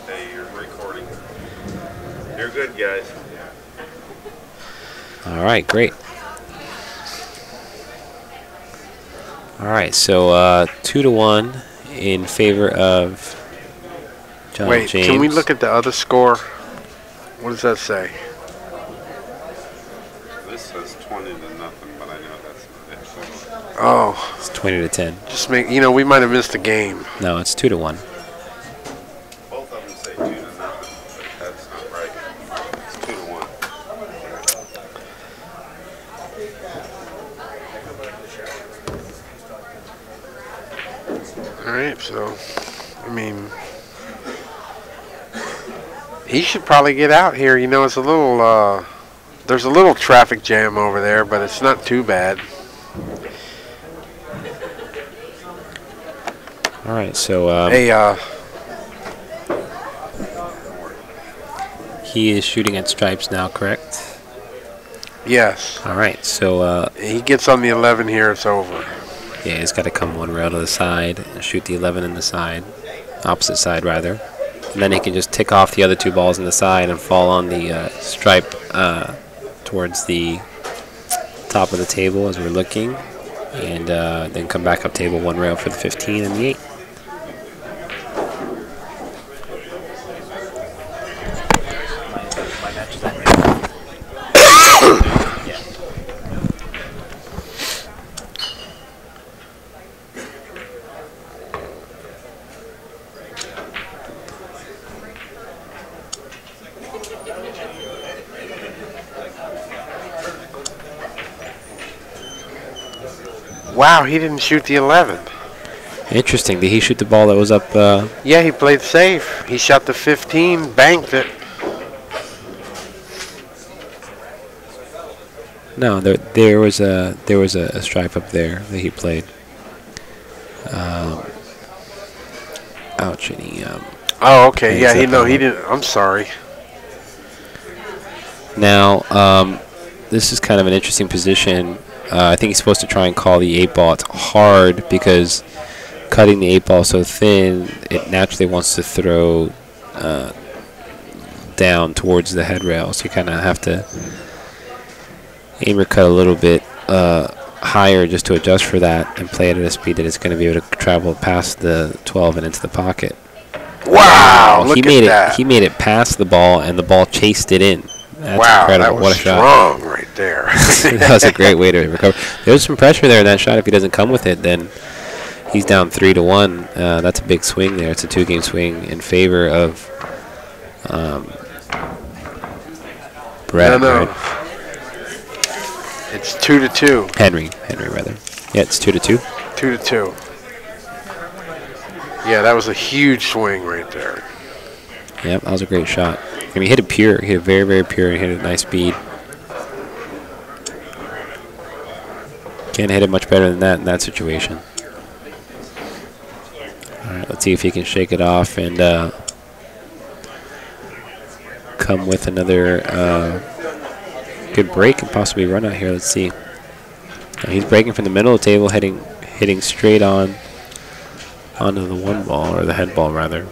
Hey, you're recording. You're good, guys. All right, great. All right, so 2-1 in favor of John Wait, James. can we look at the other score? What does that say? This says 20-0, but I know that's not it. Oh, It's 20-10. just make, you know, we might have missed a game. No, it's 2-1. Both of them say 2-0, but that's not right. It's 2-1. All right, so, I mean, he should probably get out here. You know, it's a little, there's a little traffic jam over there, but it's not too bad. All right, so Hey, he is shooting at stripes now, correct? yes. All right, so He gets on the 11 here, it's over. yeah, he's got to come one rail to the side and shoot the 11 in the side, opposite side rather. And then he can just tick off the other two balls in the side and fall on the stripe towards the top of the table as we're looking. And then come back up table one rail for the 15 and the 8. Wow, he didn't shoot the 11. Interesting. Did he shoot the ball that was up? Yeah, he played safe. He shot the 15, banked it. No, there was a stripe up there that he played. Ouch! And he Oh, okay. Yeah, Hands he up. didn't. I'm sorry. Now this is kind of an interesting position. I think he's supposed to try and call the 8 ball. It's hard because cutting the 8 ball so thin, it naturally wants to throw down towards the head rail. So you kind of have to aim your cut a little bit higher just to adjust for that and play it at a speed that it's going to be able to travel past the 12 and into the pocket. Wow, look he at made that. He made it past the ball, and the ball chased it in. That's Wow, incredible. that What was a shot. strong right there. That was a great way to recover. There's some pressure there in that shot. If he doesn't come with it, then he's down 3-1. That's a big swing there. It's a 2-game swing in favor of Brett. No. Right? It's 2-2. Henry rather. Yeah, it's 2-2. 2-2. Yeah, that was a huge swing right there. Yep, that was a great shot. I mean, he hit it pure. He hit it very, very pure and hit it at nice speed. Can't hit it much better than that in that situation. All right, let's see if he can shake it off and come with another good break and possibly run out here. Let's see. He's breaking from the middle of the table, hitting straight on onto the 1 ball, or the head ball rather.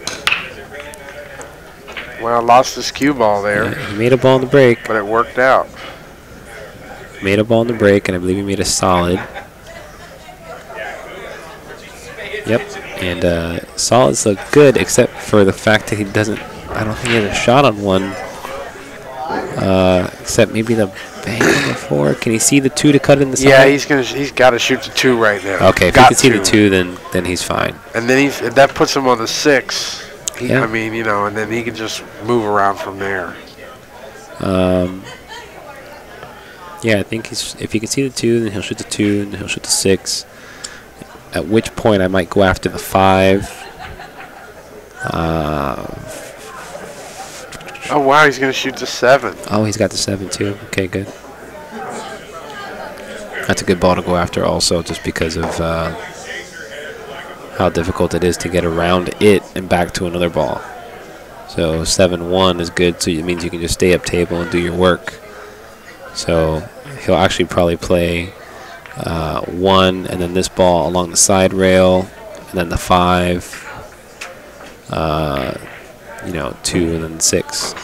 Well, lost his cue ball there, Yeah, he made a ball in the break. but it worked out. Made a ball in the break, and I believe he made a solid. Yep, and solids look good, except for the fact that he doesn't. I don't think he has a shot on one. Except maybe the bank on the 4. Can he see the 2 to cut in the side? Yeah, he's got to shoot the 2 right now. Okay, if he can see the 2, then he's fine. And then that puts him on the 6. Yeah. I mean, you know, and then he can just move around from there. Yeah, I think if he can see the 2, then he'll shoot the 2, and then he'll shoot the 6. At which point I might go after the 5. Oh, wow, he's going to shoot the 7. Oh, he's got the 7 too. Okay, good. That's a good ball to go after also, just because of how difficult it is to get around it and back to another ball. So 7-1 is good, so it means you can just stay up table and do your work. So he'll actually probably play 1 and then this ball along the side rail, and then the 5. you know, 2 and then 6.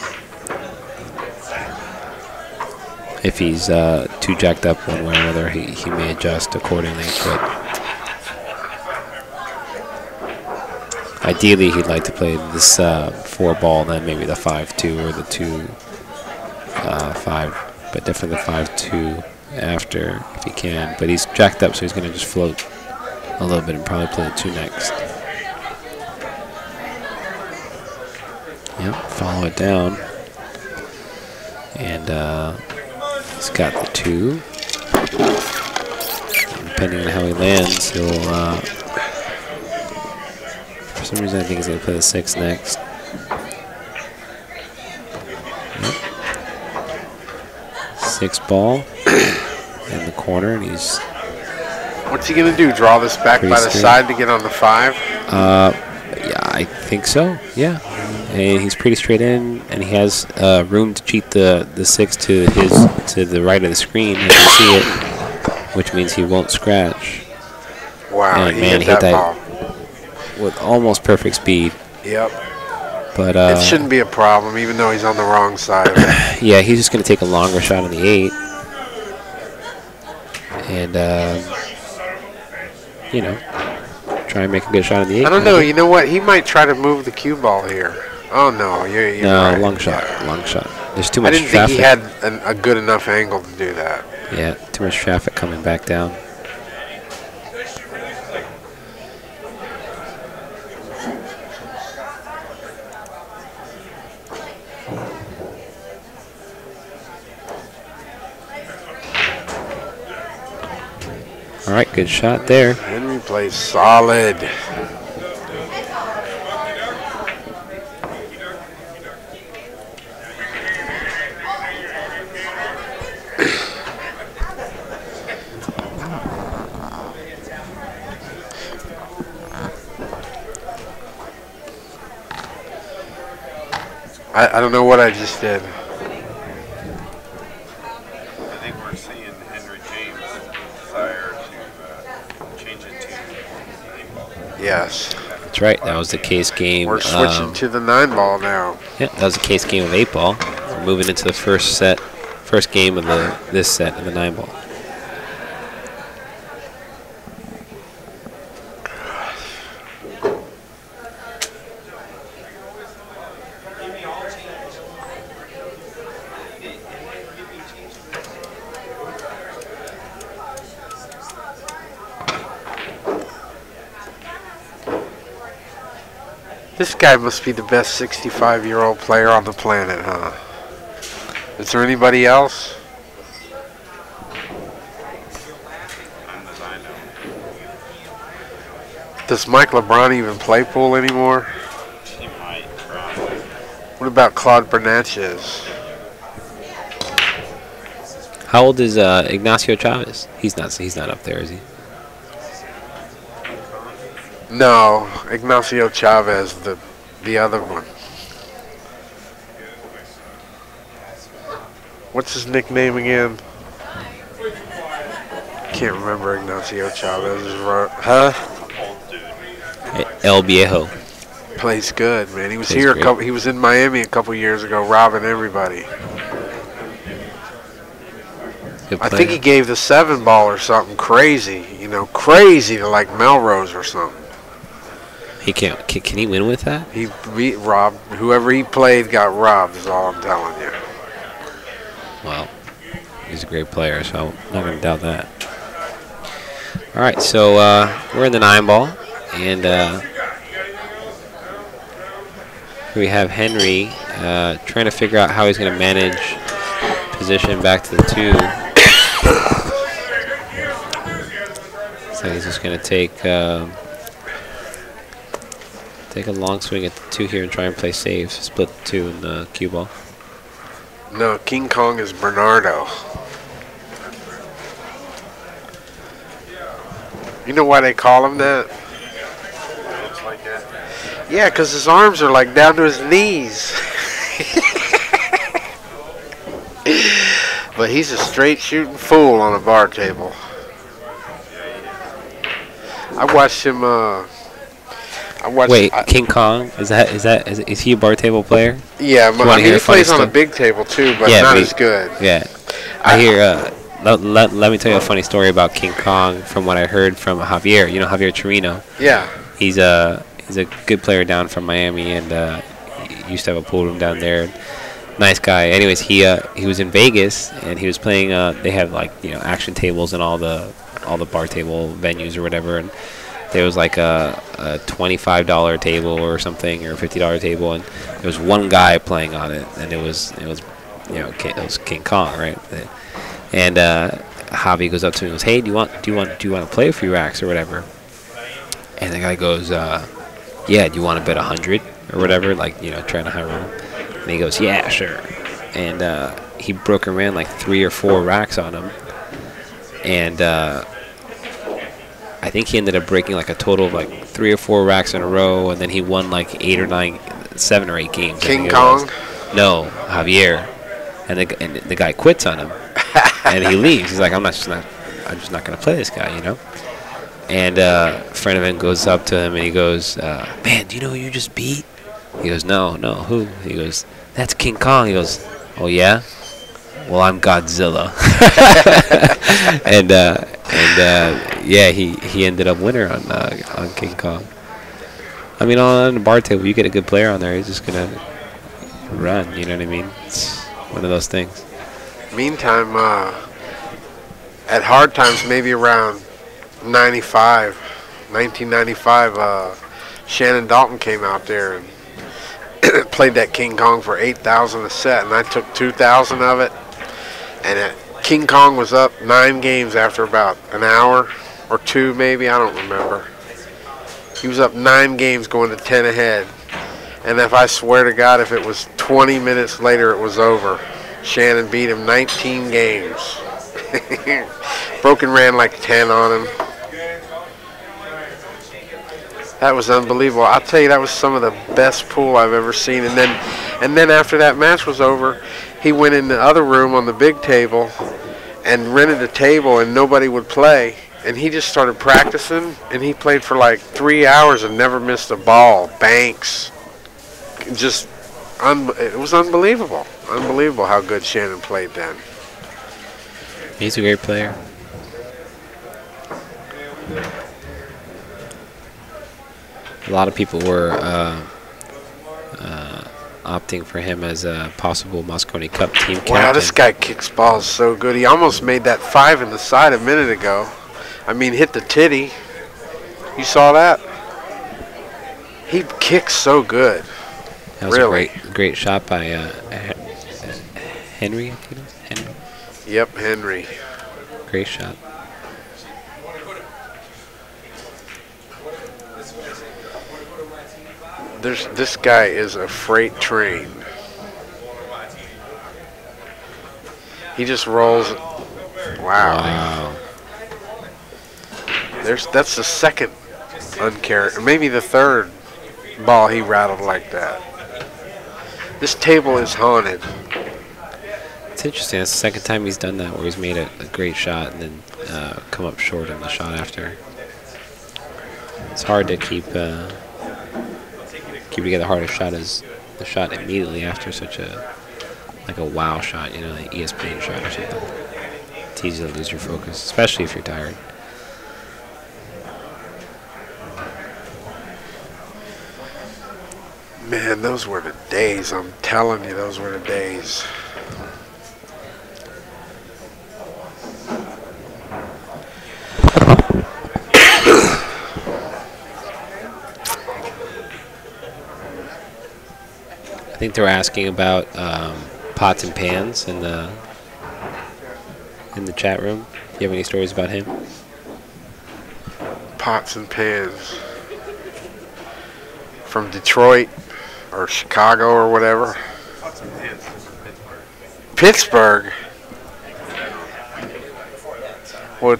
If he's too jacked up one way or another, he may adjust accordingly. But ideally, he'd like to play this 4 ball, then maybe the 5-2 or the 2-5, but definitely the 5-2 after if he can. But he's jacked up, so he's going to just float a little bit and probably play the 2 next. Yep, follow it down. And he's got the 2. And depending on how he lands, he'll, for some reason I think he's going to play the 6 next. Yep. 6 ball in the corner, and he's... What's he going to do, draw this back by the side to get on the 5? Yeah, I think so, yeah. And he's pretty straight in, and he has room to cheat the 6 to the right of the screen, as you see it, which means he won't scratch. Wow, and he man, hit that ball with almost perfect speed. Yep. But it shouldn't be a problem, even though he's on the wrong side of it. Yeah, he's just going to take a longer shot on the 8, and you know, try and make a good shot on the 8. I don't know. You know what? He might try to move the cue ball here. Oh no, you're no, right. long shot, long shot. There's too much traffic. I didn't think he had a good enough angle to do that. Yeah, too much traffic coming back down. All right, good shot there. Henry plays solid. I don't know what I just did. I think we're seeing Henry James desire to change it to 9 ball. Yes. That's right. That was the case game. We're switching to the 9 ball now. Yeah, that was the case game of 8 ball. We're moving into the first game of this set of the 9 ball. This guy must be the best 65-year-old player on the planet, huh? Is there anybody else? Does Mike LeBron even play pool anymore? He might, probably. What about Claude Bernatchez? How old is Ignacio Chavez? He's not up there, is he? No, Ignacio Chavez, the other one. What's his nickname again? Can't remember Ignacio Chavez's. Huh? El Viejo. Plays good, man. He was here he was in Miami a couple years ago, robbing everybody. I think he gave the 7 ball or something crazy, you know, crazy to like Melrose or something. He can't. Can he win with that? He beat robbed. Whoever he played got robbed. Is all I'm telling you. Well, he's a great player, so I'm not going to doubt that. All right, so we're in the 9 ball, and we have Henry trying to figure out how he's going to manage position back to the 2. So he's just going to take a long swing at the 2 here and try and play safe. Split the 2 in the cue ball. No, King Kong is Bernardo. You know why they call him that? Looks like that. Yeah, because his arms are like down to his knees. But he's a straight shooting fool on a bar table. I watched him. I watched. Wait, King Kong is he a bar table player? Yeah, You wanna hear he a funny plays on a story? big table too, but Yeah, not but as good. Yeah, I hear. Let me tell you a funny story about King Kong from what I heard from Javier. You know Javier Chirino. Yeah. He's a good player down from Miami, and he used to have a pool room down there. Nice guy. Anyways, he was in Vegas and he was playing. They have like action tables and all the bar table venues or whatever, and there was like a $25 table or something, or a $50 table, and there was one guy playing on it, and it was King Kong, right? And Javi goes up to me and goes, "Hey, do you want to play a few racks or whatever?" And the guy goes, "Yeah, do you want to bet 100 or whatever?" Like trying to high roll. And he goes, "Yeah, sure." And he broke and ran like 3 or 4 racks on him, and I think he ended up breaking like a total of like 3 or 4 racks in a row, and then he won like 8 or 9, 7 or 8 games. King Kong? No, Javier. And the guy quits on him, and he leaves. He's like, I'm just not going to play this guy, And a friend of him goes up to him and he goes, "Man, do you know who you just beat?" He goes, No, who? He goes, "That's King Kong." He goes, "Oh yeah? Well, I'm Godzilla." and yeah, he ended up winner on King Kong. I mean, on the bar table, you get a good player on there, he's just gonna run. You know what I mean? It's one of those things. Meantime, at hard times, maybe around 1995, Shannon Dalton came out there and played that King Kong for 8,000 a set, and I took 2,000 of it. And King Kong was up 9 games after about an hour or 2, maybe, I don't remember. He was up 9 games going to 10 ahead. And if I swear to God, if it was 20 minutes later, it was over. Shannon beat him 19 games. Broken ran like 10 on him. That was unbelievable. I'll tell you, that was some of the best pool I've ever seen. And then after that match was over, he went in the other room on the big table and rented a table, and nobody would play. And he just started practicing, and he played for like 3 hours and never missed a ball. Banks. Just, it was unbelievable. Unbelievable how good Shannon played then. He's a great player. A lot of people were opting for him as a possible Moscone Cup team captain. Wow, this guy kicks balls so good. He almost made that 5 in the side a minute ago. I mean, hit the titty. You saw that? He kicks so good. That was really a great shot by Henry. Henry. Yep, Henry. Great shot. This guy is a freight train. He just rolls. Wow. That's the second uncharacteristic, maybe the third ball he rattled like that. This table is haunted. It's interesting. That's the second time he's done that, where he's made a great shot and then come up short on the shot after. It's hard to keep together. Hardest shot is the shot immediately after such a wow shot, an ESPN shot or something. It's easy to lose your focus, especially if you're tired. Man, those were the days. I'm telling you, those were the days. I think they were asking about pots and pans in the chat room. Do you have any stories about him? Pots and pans. From Detroit or Chicago or whatever. Pots and pans from Pittsburgh. Well,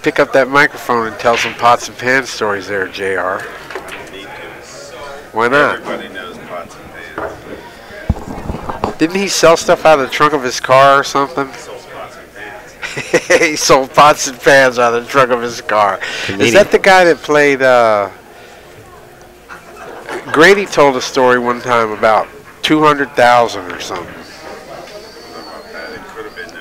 pick up that microphone and tell some pots and pans stories there, JR. Why not? Everybody knows pots and pans. Didn't he sell stuff out of the trunk of his car or something? Sold pots and pans. He sold pots and pans out of the trunk of his car. Comedian. Is that the guy that played Grady told a story one time about 200,000 or something. About that, it could have been new.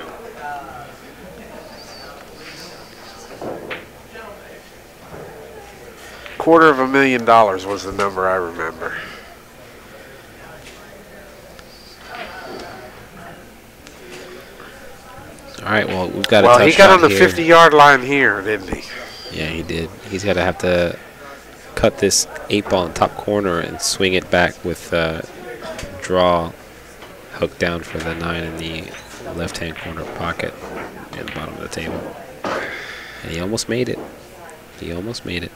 $250,000 was the number I remember. All right, well, we've got a Well, tough he got on shot the here. 50-yard line here, didn't he? Yeah, he did. He's got to have to cut this 8-ball in the top corner and swing it back with draw hook down for the 9 in the left-hand corner pocket at the bottom of the table. And he almost made it. He almost made it.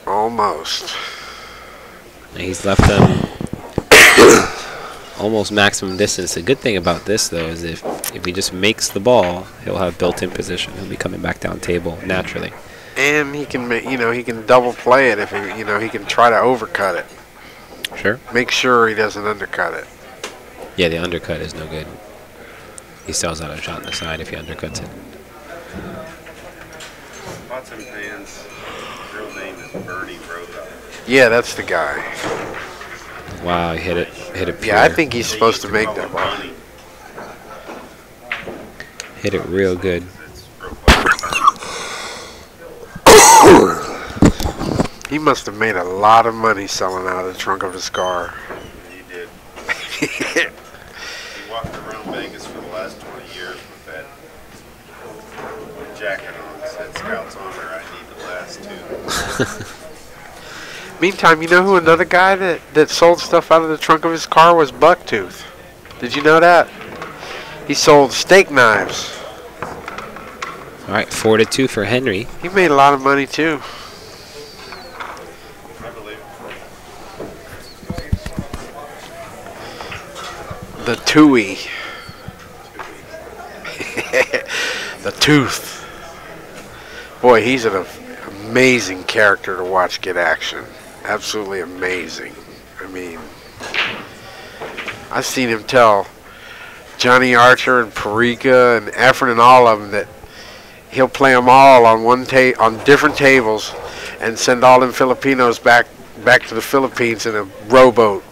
Almost. And he's left them almost maximum distance. The good thing about this, though, is if he just makes the ball, he'll have built-in position. He'll be coming back down table naturally. And he can, he can double play it if he, he can try to overcut it. Sure. Make sure he doesn't undercut it. Yeah, the undercut is no good. He still has a shot on the side if he undercuts it. Pots and Pans, real name is Bernie Brodt. Yeah, that's the guy. Wow, he hit it. Hit it pure. Yeah, I think he's supposed to make that ball. Hit it real good. He must have made a lot of money selling out of the trunk of his car. He did. He walked around Vegas for the last 20 years with that jacket on that said Scouts Honor, I need the last two. Meantime, you know who another guy that sold stuff out of the trunk of his car was Bucktooth. Did you know that? He sold steak knives. All right, 4-2 for Henry. He made a lot of money too. I believe it. The Tui. The Tooth. Boy, he's an amazing character to watch get action. Absolutely amazing. I mean, I've seen him tell Johnny Archer and Parika and Efren and all of them that he'll play them all on on different tables and send all them Filipinos back to the Philippines in a rowboat.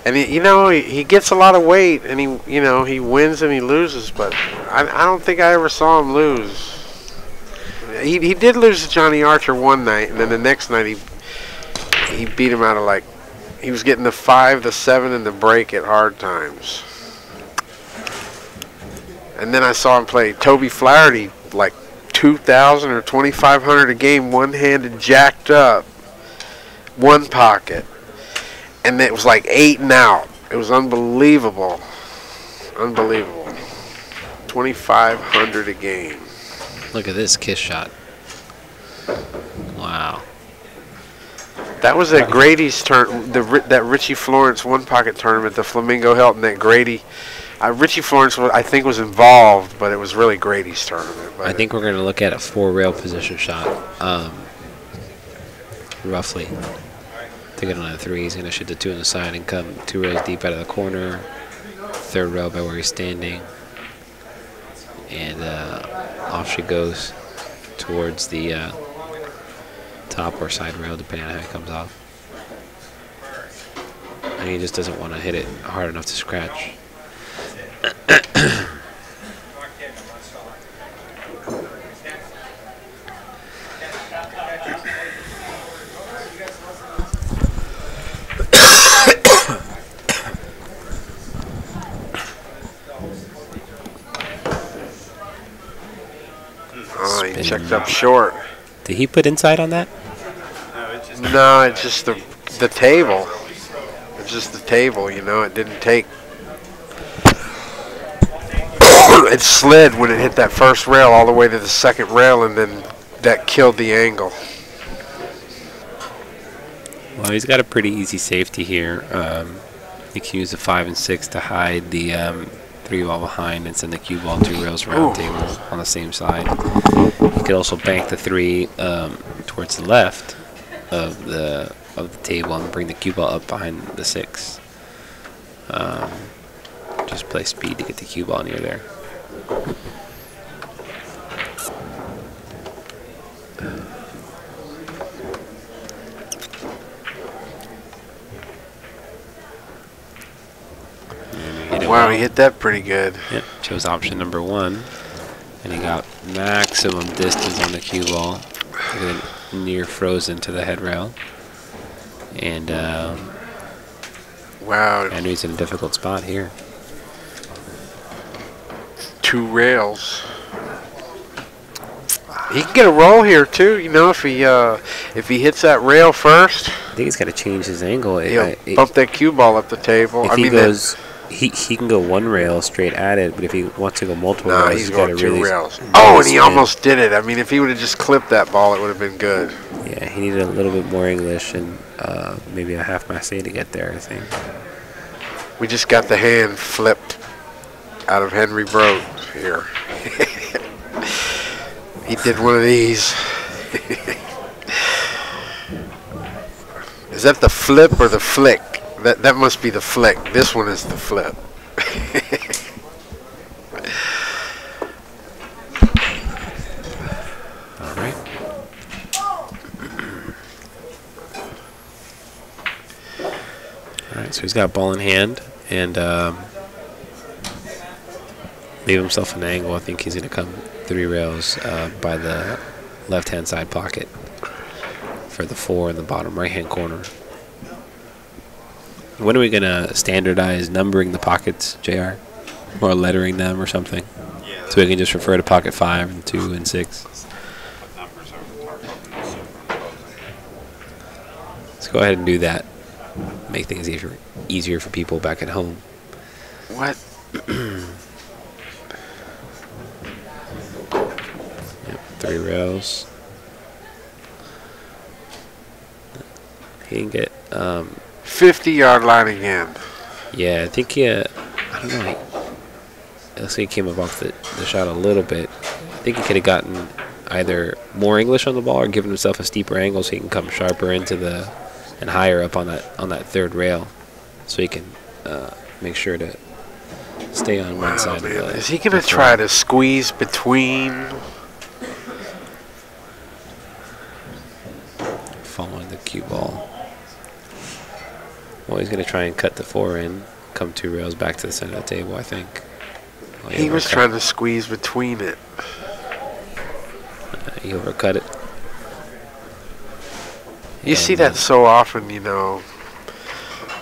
And he gets a lot of weight, and he wins and he loses, but I don't think I ever saw him lose. He did lose to Johnny Archer one night, and then the next night he beat him out of he was getting the 5, the 7, and the break at hard times. And then I saw him play Toby Flaherty 2,000 or 2,500 a game, one-handed, jacked up, one pocket. And it was 8 and out. It was unbelievable. Unbelievable. 2,500 a game. Look at this kiss shot. Wow. That was at Grady's turn. That Richie Florence one-pocket tournament, the Flamingo Hilton. That Grady, Richie Florence, I think, was involved, but it was really Grady's tournament. I think we're going to look at a 4-rail position shot, roughly. To get on a 3, he's going to shoot the 2 on the side and come 2 rails deep out of the corner. 3rd rail by where he's standing. And off she goes towards the top or side rail, depending on how it comes off. And he just doesn't want to hit it hard enough to scratch. Oh, he checked up short. Did he put inside on that? No, it's just the table. It's just the table, it didn't take. It slid when it hit that first rail all the way to the second rail, and then that killed the angle. Well, he's got a pretty easy safety here. He can use the 5 and 6 to hide the 3-ball behind and send the cue ball 2 rails around the table on the same side. He could also bank the 3 towards the left of the table and bring the cue ball up behind the 6. Just play speed to get the cue ball near there. Wow, he hit that pretty good. Yep, chose option number 1. And he got maximum distance on the cue ball. Near frozen to the head rail. And wow. Henry's in a difficult spot here. 2 rails. He can get a roll here too, you know, if he hits that rail first. I think he's got to change his angle. He'll bump that cue ball up the table. If he goes, he can go 1 rail straight at it, but if he wants to go multiple rails, he's going 2 really rails. Oh, and he almost did it. I mean, if he would have just clipped that ball, it would have been good. Yeah, he needed a little bit more English and maybe a half masse to get there, I think. We just got the hand flipped out of Henry Brodt here. He did one of these. Is that the flip or the flick? That must be the flick. This one is the flip. All right. All right, so he's got ball in hand and leave himself an angle. I think he's going to come 3 rails by the left-hand side pocket for the 4 in the bottom right-hand corner. When are we going to standardize numbering the pockets, JR? Or lettering them or something? Yeah. So we can just refer to pocket 5 and 2 and 6. Put numbers over the top of them. Let's go ahead and do that. Make things easier for people back at home. What? Yep, 3 rails. He can get 50-yard line again. yeah, I think I don't know. It looks like he came up off the shot a little bit. I think he could have gotten either more English on the ball or given himself a steeper angle so he can come sharper into and higher up on that 3rd rail, so he can make sure to stay on one side. Man. Of the, is he going to try to squeeze between? Following the cue ball. Well, he's going to try and cut the 4 in, come 2 rails back to the center of the table, I think. Well, He was trying to squeeze between it. He overcut it. You see that so often, you know,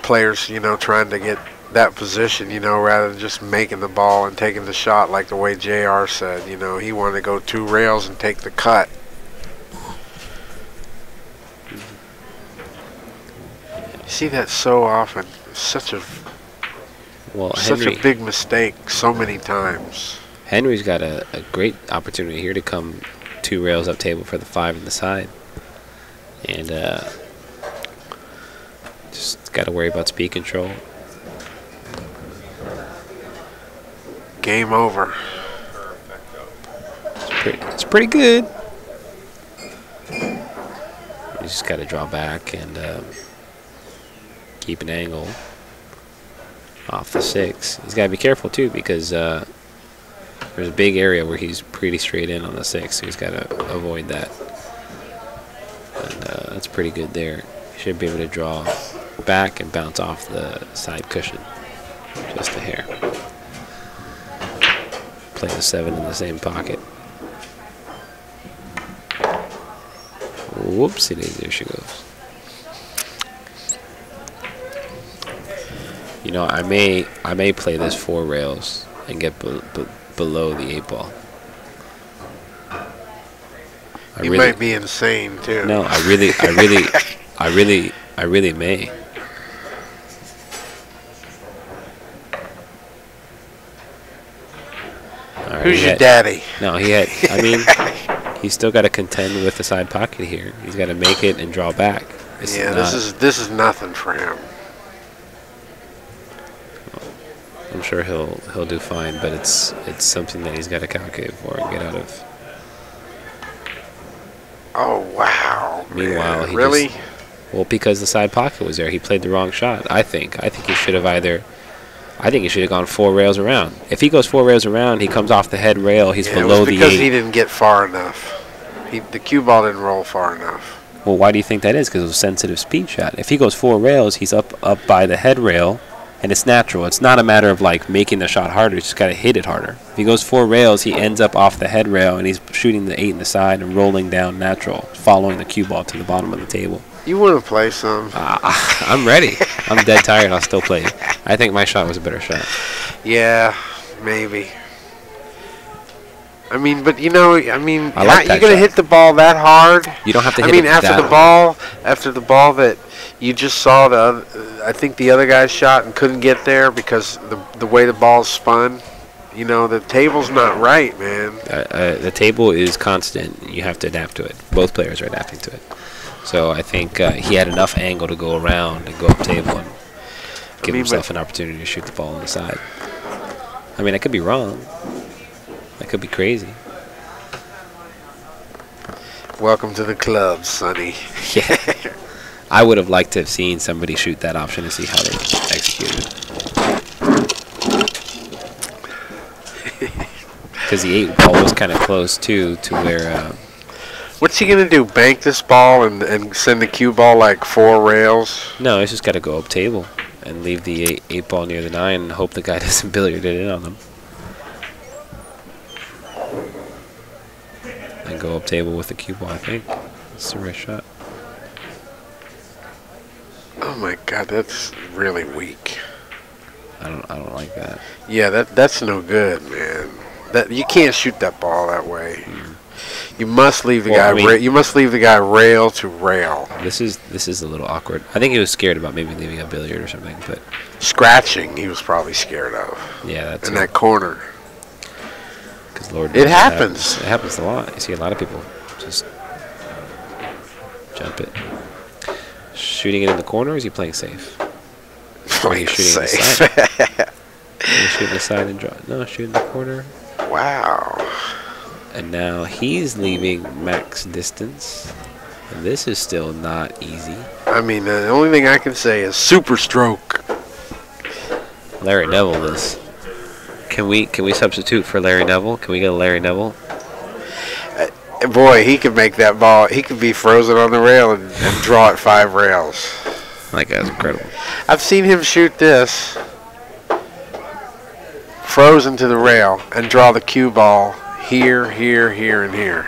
players, you know, trying to get that position, you know, rather than just making the ball and taking the shot like the way JR said. You know, he wanted to go 2 rails and take the cut. You see that so often. Such a big mistake so many times. Henry's got a great opportunity here to come 2 rails up table for the 5 in the side. And just got to worry about speed control. Game over. It's pretty good. You just got to draw back and keep an angle off the 6. He's got to be careful too, because there's a big area where he's pretty straight in on the 6. So he's got to avoid that. And that's pretty good there. He should be able to draw back and bounce off the side cushion just a hair. Play the 7 in the same pocket. Whoopsie daisy, there she goes. You know, I may play this 4 rails and get below the 8 ball. You might be insane too. No, I really may. Right, who's your daddy? No, I mean, he's still got to contend with the side pocket here. He's got to make it and draw back. This is nothing for him. I'm sure he'll do fine, but it's something that he's got to calculate for and get out of. Oh wow! Meanwhile, man. Well, because the side pocket was there, he played the wrong shot. I think he should have gone 4 rails around. If he goes 4 rails around, he comes off the head rail. He's below the 8. Because he didn't get far enough. The cue ball didn't roll far enough. Well, why do you think that is? Because it was a sensitive speed shot. If he goes 4 rails, he's up by the head rail, And it's natural. It's not a matter of like making the shot harder. You just got to hit it harder. If he goes 4 rails, he ends up off the head rail, and he's shooting the 8 in the side and rolling down natural, following the cue ball to the bottom of the table. You want to play some? I'm ready. I'm dead tired. I'll still play. I think my shot was a better shot. Yeah, maybe. I mean, but you know, I mean, I like you're that gonna shot. hit the ball that hard. You don't have to hit I mean, it after that the ball that you just saw, I think the other guy shot and couldn't get there because the way the ball's spun. You know, the table's not right, man. The table is constant. You have to adapt to it. Both players are adapting to it. So I think he had enough angle to go around and go up table and give himself an opportunity to shoot the ball on the side. I mean, I could be wrong. I could be crazy. Welcome to the club, Sonny. Yeah. I would have liked to have seen somebody shoot that option to see how they executed it. Because the 8 ball was kind of close, too, to where... What's he going to do, bank this ball and send the cue ball like 4 rails? No, he's just got to go up table and leave the 8 ball near the 9 and hope the guy doesn't billiard it in on them. And go up table with the cue ball, I think. That's the right shot. Oh my God, that's really weak. I don't like that. Yeah, that's no good, man. That you can't shoot that ball that way. You must leave the guy. You must leave the guy rail to rail. This is a little awkward. I think he was scared about maybe leaving a billiard or something, but scratching he was probably scared of. Yeah, that's in that corner. Because Lord, it happens. It happens a lot. You see a lot of people just jump it. Shooting it in the corner, or is he playing safe? Playing safe. Shooting the side and draw. No, shooting the corner. Wow. And now he's leaving max distance. And this is still not easy. I mean, the only thing I can say is super stroke. Larry Neville this. Can we substitute for Larry Neville? Can we get a Larry Neville? Boy, he could make that ball. He could be frozen on the rail and draw it 5 rails. That guy's incredible. I've seen him shoot this. Frozen to the rail and draw the cue ball here, here, here, and here.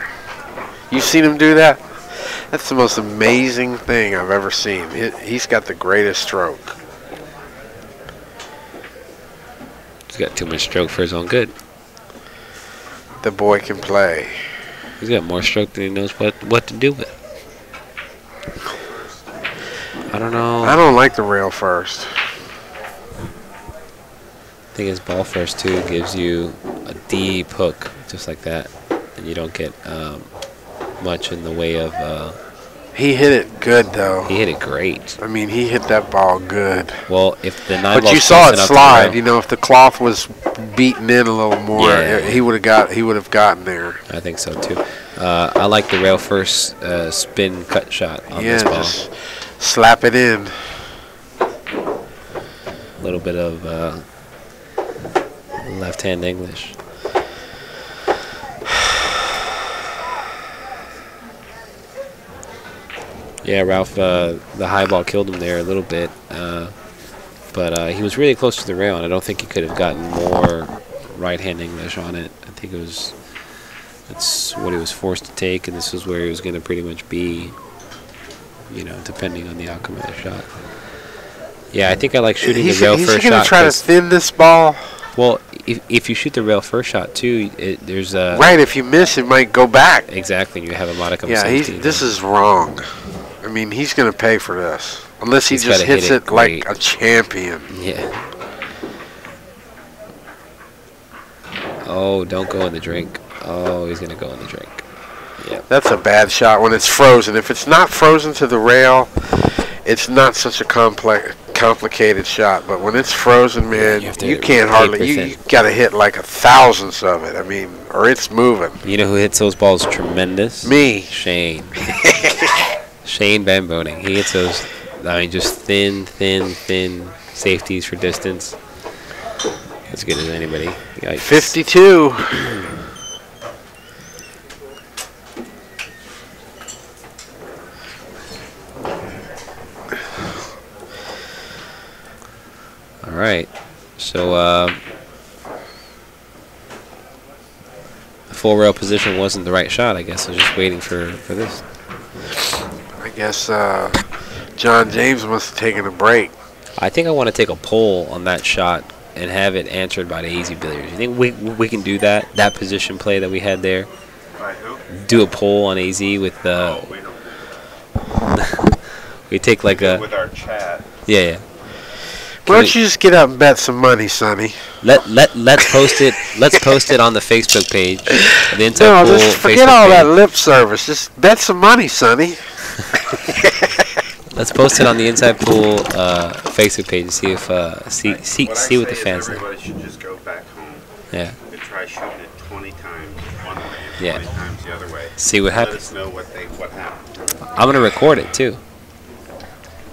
You've seen him do that? That's the most amazing thing I've ever seen. He's got the greatest stroke. He's got too much stroke for his own good. The boy can play. He's got more stroke than he knows what to do with. I don't know. I don't like the rail first. I think his ball first too gives you a deep hook, just like that, and you don't get much in the way of. He hit it good though. He hit it great. I mean, he hit that ball good. Well, if the 9 but you saw it slide. You know, if the cloth was beaten in a little more, he would have gotten there. I think so too. I like the rail first spin cut shot on this ball. Just slap it in. A little bit of left-hand English. Yeah, Ralph, the high ball killed him there a little bit, but he was really close to the rail, and I don't think he could have gotten more right-hand English on it. I think that's what he was forced to take, and this is where he was going to pretty much be, you know, depending on the outcome of the shot. Yeah, I think I like shooting the rail first shot. He's going to try to thin this ball. Well, if you shoot the rail first shot too, there's a right. If you miss, it might go back. Exactly, you have a modicum of safety. This is wrong. I mean, he's going to pay for this unless he just hits it like a champion. Yeah. Oh, don't go in the drink. Oh, he's going to go in the drink. Yeah. That's a bad shot when it's frozen. If it's not frozen to the rail, it's not such a complicated shot. But when it's frozen, man, you can't hardly. You got to hit like 1,000th of it. I mean, or it's moving. You know who hits those balls tremendous? Me. Shane. Shane Bamboning. He hits those. I mean, just thin safeties for distance. As good as anybody. Yikes. 52. All right. So the full rail position wasn't the right shot, I guess. I was just waiting for this. I guess John James must have taken a break. I think I want to take a poll on that shot and have it answered by the Easy Billiards. You think we can do that? That position play that we had there? By who? Do a poll on AZ with Oh, we don't. we take like a With our chat. yeah. Why don't you just get up and bet some money, Sonny? Let's post it. Let's post it on the Facebook page. The Inside No, Pool just forget Facebook all page. that lip service. Just bet some money, Sonny. Let's post it on the Inside Pool Facebook page and see if see what the fans think. Everybody should just go back home Yeah. and try shooting it 20 times one way and Yeah. 20 times the other way. See what Let happens. us know what happened. I'm gonna record it too.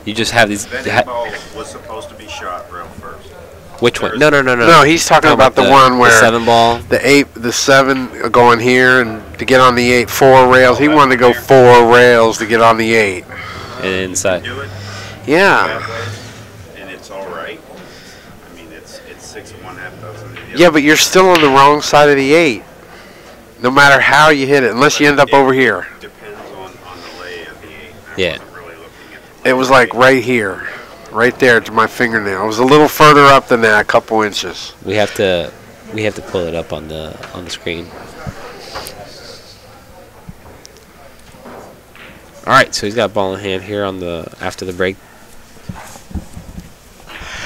You just have these. That ball was supposed to be shot rail first. Which one? No. No, he's talking about the one where the 7 ball. the 7 going here, and to get on the 8, 4 rails. He wanted to go 4 rails to get on the 8. And inside. Do it Yeah. that way, and it's all right. I mean, it's 6 of one, half dozen of the other. Yeah, but you're still on the wrong side of the 8. No matter how you hit it, unless you end up over here. Depends on the lay of the 8. Yeah. Wasn't really looking at the It was like right here. Right there to my fingernail. It was a little further up than that, a couple inches. We have to pull it up on the screen. All right, so he's got ball in hand here on the after the break,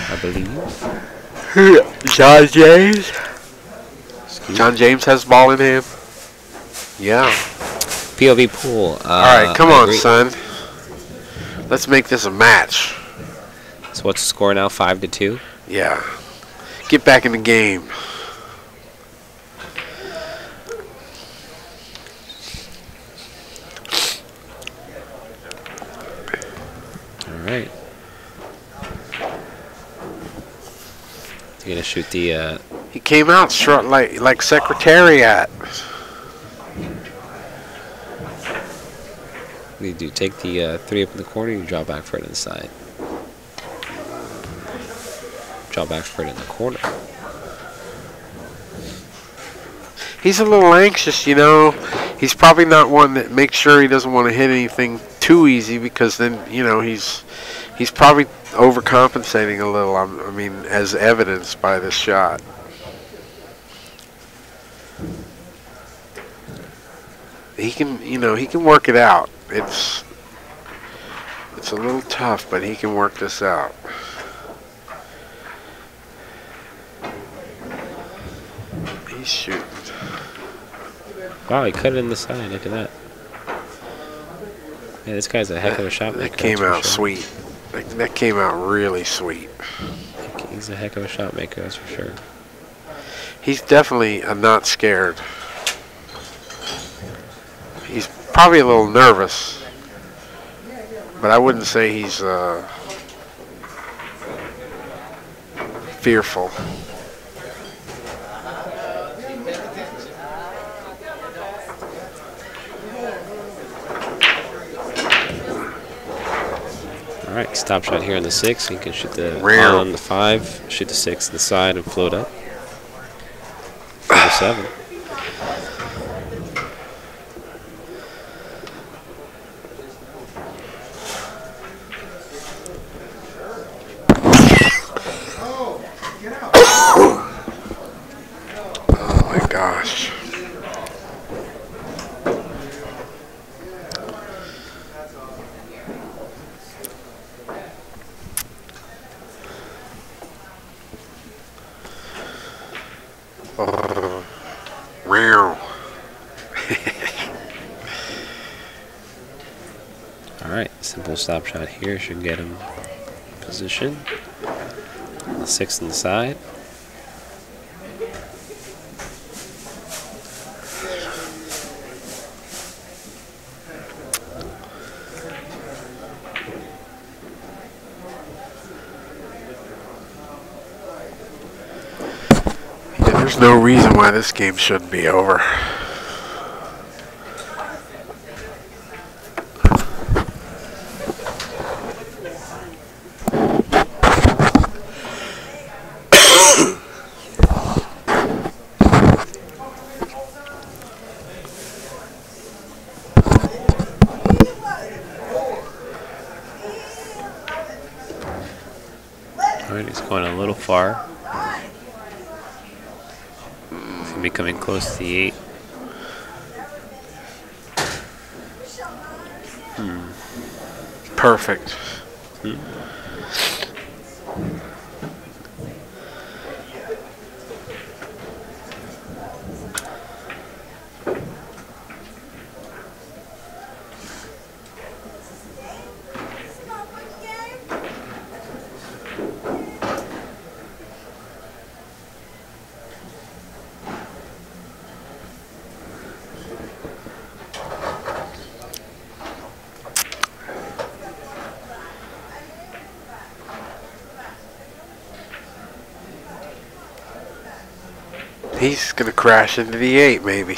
I believe. John James. John James has ball in hand. Yeah. POV pool. All right, come on, son. Let's make this a match. So what's the score now? 5-2. Yeah. Get back in the game. All right. You're gonna shoot the. He came out short like Secretariat. What do you do? Take the 3 up in the corner. You draw back for it inside. Draw back for it in the corner. He's a little anxious, you know. He's probably not one that makes sure he doesn't want to hit anything too easy, because then, you know, he's probably overcompensating a little. I mean, as evidenced by this shot. He can, you know, he can work it out. It's a little tough, but he can work this out. He's shooting. Wow, he cut it in the side. Look at that. Yeah, this guy's a heck of a shot maker. That came that's for out sure. sweet. That came out really sweet. He's a heck of a shot maker, that's for sure. He's definitely not scared. He's probably a little nervous, but I wouldn't say he's fearful. All right, stop shot here on the 6. He can shoot the Rear. on the 5, shoot the 6 to the side and float up. For the 7. Oh my gosh. Meow. All right, simple stop shot here should get him position. The 6 on the side. Yeah, there's no reason why this game shouldn't be over. All right, he's going a little far. He's going to be coming close to the 8. Perfect. He's going to crash into the 8, maybe.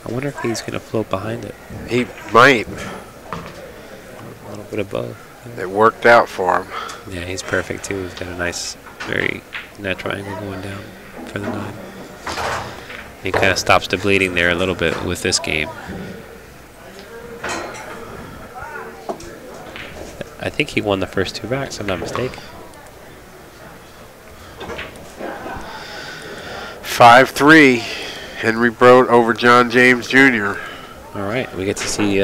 I wonder if he's going to float behind it. He might. A little bit of both. It worked out for him. Yeah, he's perfect too. He's got a nice, very natural angle going down for the 9. He kind of stops the bleeding there a little bit with this game. I think he won the first 2 racks, if I'm not mistaken. 5-3. Henry Brodt over John James Jr. All right, we get to see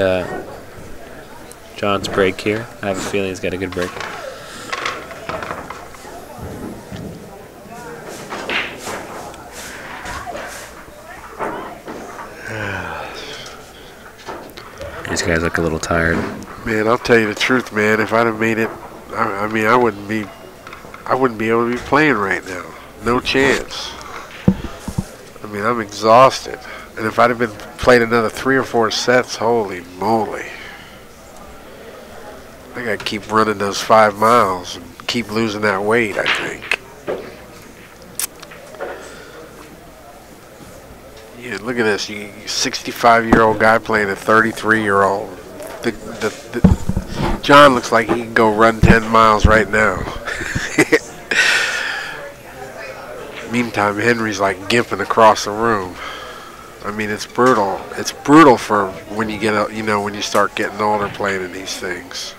John's break here. I have a feeling he's got a good break. These guys look a little tired. Man, I'll tell you the truth, man. If I'd have made it, I mean, I wouldn't be able to be playing right now. No chance. I mean, I'm exhausted. And if I'd have played another 3 or 4 sets, holy moly. I gotta keep running those 5 miles and keep losing that weight, I think. Yeah, look at this. You 65-year-old guy playing a 33-year-old. John looks like he can go run 10 miles right now. Meantime, Henry's like gimping across the room. I mean, it's brutal. It's brutal for when you get, you know, when you start getting older playing in these things.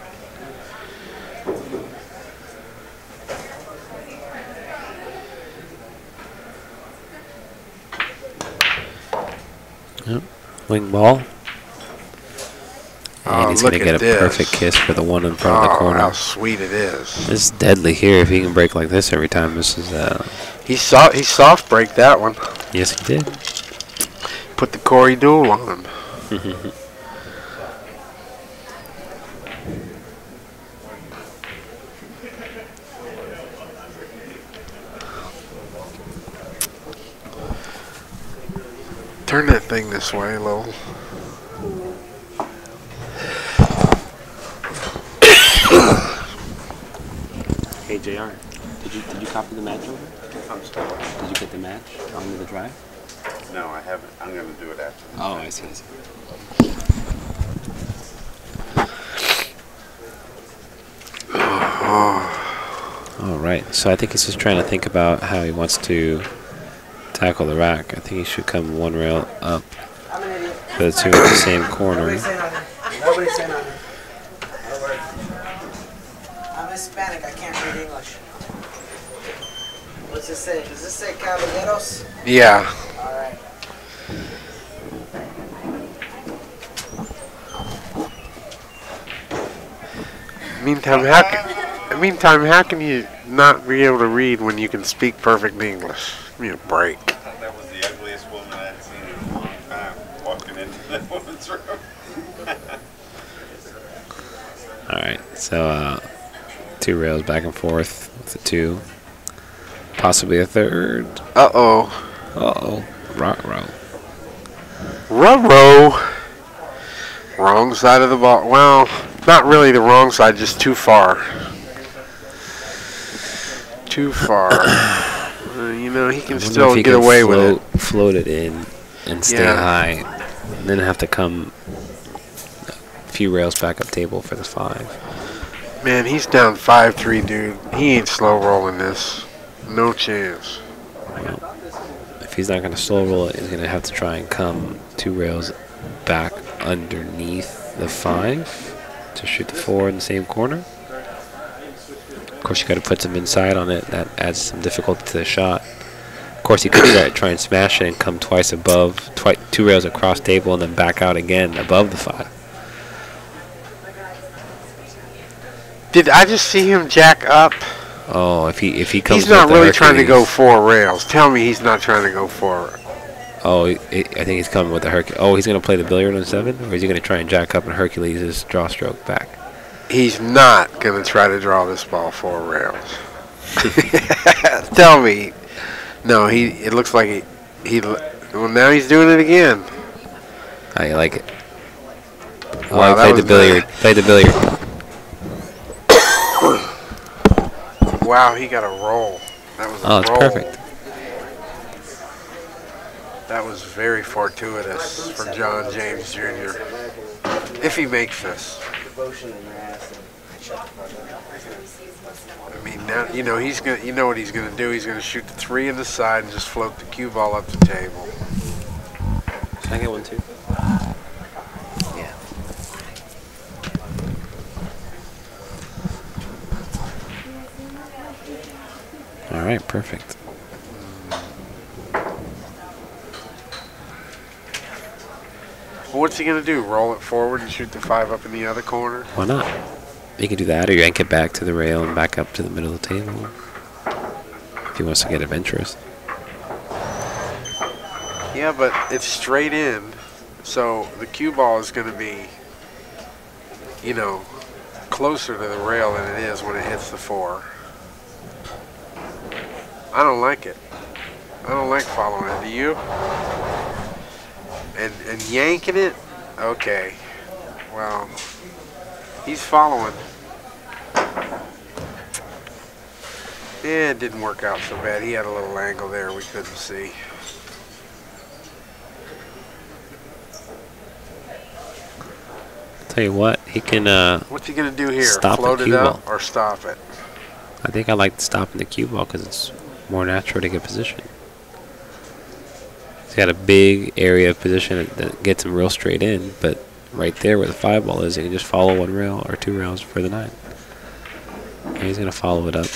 Yep. Wing ball. And he's going to get a perfect kiss for the 1 in front of the corner. How sweet it is. This is deadly here if he can break like this every time. This is he soft break that one. Yes, he did. Put the Corey Duel on him. Turn that thing this way, Lowell. Hey, JR, did you copy the match over? I'm sorry. Did you get the match onto the drive? No, I haven't. I'm going to do it after. Oh, I see. All right, so I think he's just trying to think about how he wants to tackle the rack. I think he should come 1 rail up for the 2 in the same corner. Nobody's saying nothing. I'm Hispanic. I can't read English. What's this say? Does this say caballeros? Yeah. All right. Meantime, how can you not be able to read when you can speak perfect English? Give me a break. I thought that was the ugliest woman I'd seen in a long time, walking into that woman's room. All right, so 2 rails back and forth with the 2. Possibly a 3rd. Uh-oh. Uh-oh. Row. Ruh-roh. Wrong side of the ball. Well, not really the wrong side, just too far. Too far. You know, he can still get away with it. Float it in and stay high. And then have to come a few rails back up table for the 5. Man, he's down 5-3, dude. He ain't slow rolling this. No chance. Well, if he's not going to slow roll it, he's going to have to try and come 2 rails back underneath the 5 to shoot the 4 in the same corner. course, you got to put some inside on it. That adds some difficulty to the shot. Of course, you could try and smash it and come twice above, 2 rails across table, and then back out again above the 5. Did I just see him jack up? Oh, if he comes, he's not with the really trying to go Hercules. 4 rails. Tell me he's not trying to go 4. Oh, I think he's coming with the Hercules. Oh, he's going to play the billiard on 7, or is he going to try and jack up and Hercules his draw stroke back? He's not going to try to draw this ball 4 rails. Tell me. No, it looks like well, now he's doing it again. I like it. Oh, Wow, he played the billiard. Played the billiard. Wow, he got a roll. That was a Oh, it's roll. perfect. That was very fortuitous for John James Jr. If he makes this. I mean, now you know he's gonna. You know what he's gonna do? He's gonna shoot the 3 in the side and just float the cue ball up the table. Can I get one too? Yeah. All right, perfect. Well, what's he gonna do? Roll it forward and shoot the 5 up in the other corner? Why not? You can do that, or yank it back to the rail and back up to the middle of the table. If he wants to get adventurous. Yeah, but it's straight in, so the cue ball is gonna be, you know, closer to the rail than it is when it hits the 4. I don't like it. I don't like following it. Do you? And yanking it? Okay. Well, he's following. Yeah, it didn't work out so bad. He had a little angle there we couldn't see. Tell you what, he can. What's he gonna do here? Stop the Float it cue up ball. or stop it? I think I like stopping the cue ball because it's more natural to get position. He's got a big area of position that gets him real straight in, but right there where the 5 ball is, he can just follow 1 rail or 2 rails for the 9. And he's gonna follow it up,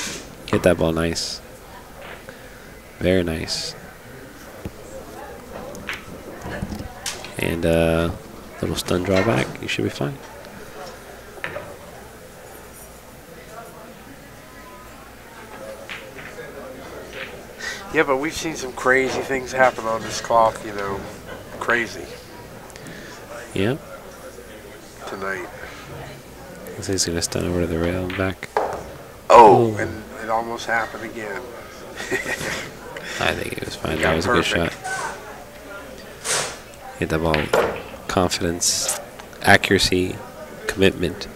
hit that ball nice, very nice, and little stun draw back. You should be fine. Yeah, but we've seen some crazy things happen on this cloth, you know. Crazy Yeah. tonight. So he's gonna stun over to the rail and back. Oh, Ooh. and it almost happened again. I think it was fine. Got That was a good perfect. shot. Hit that ball with confidence, accuracy, commitment.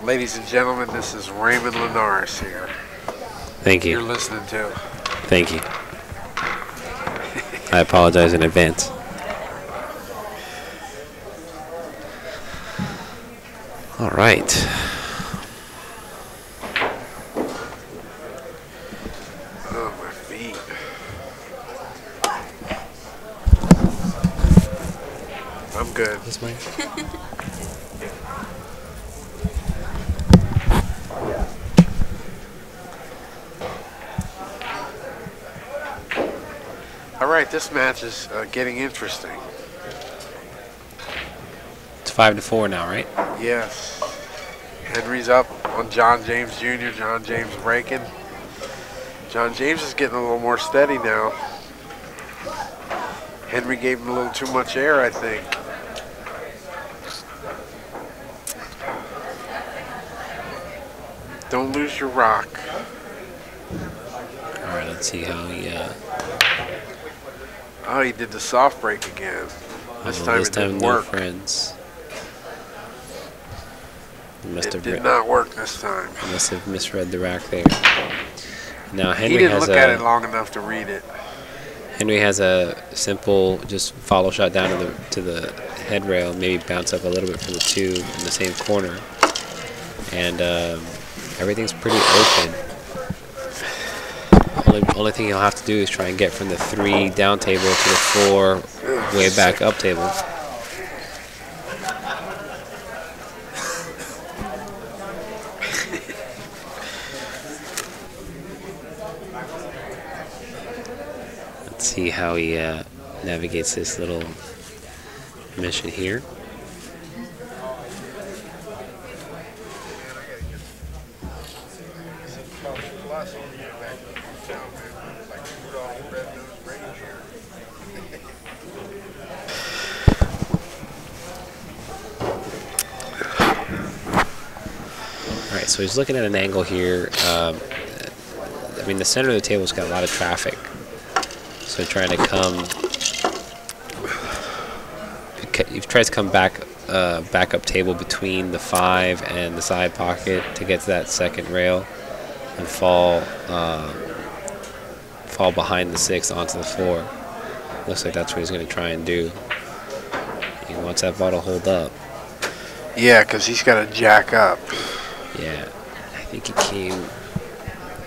Ladies and gentlemen, this is Raymond Linares here. Thank You're you. listening to. Thank you. I apologize in advance. All right. Oh, my feet. I'm good. This mine? All right, this match is getting interesting. It's 5-4 now, right? Yes. Henry's up on John James Jr. John James breaking. John James is getting a little more steady now. Henry gave him a little too much air, I think. Don't lose your rock. All right, let's see how he. Oh, he did the soft break again. This time it didn't no work. friends. He must It have did not work this time. must have misread the rack there. Now He Henry didn't has look at a it long enough to read it. Henry has a simple just follow shot down to the head rail, maybe bounce up a little bit from the 2 in the same corner, and everything's pretty open. Only thing he'll have to do is try and get from the 3 down table to the 4 way back up table. see how he navigates this little mission here. Alright, so he's looking at an angle here. I mean, the center of the table's got a lot of traffic. So trying to come... He tries to come back up table between the 5 and the side pocket to get to that second rail and fall behind the 6 onto the floor. Looks like that's what he's going to try and do. He wants that ball to hold up. Yeah, because he's got to jack up. Yeah, I think he came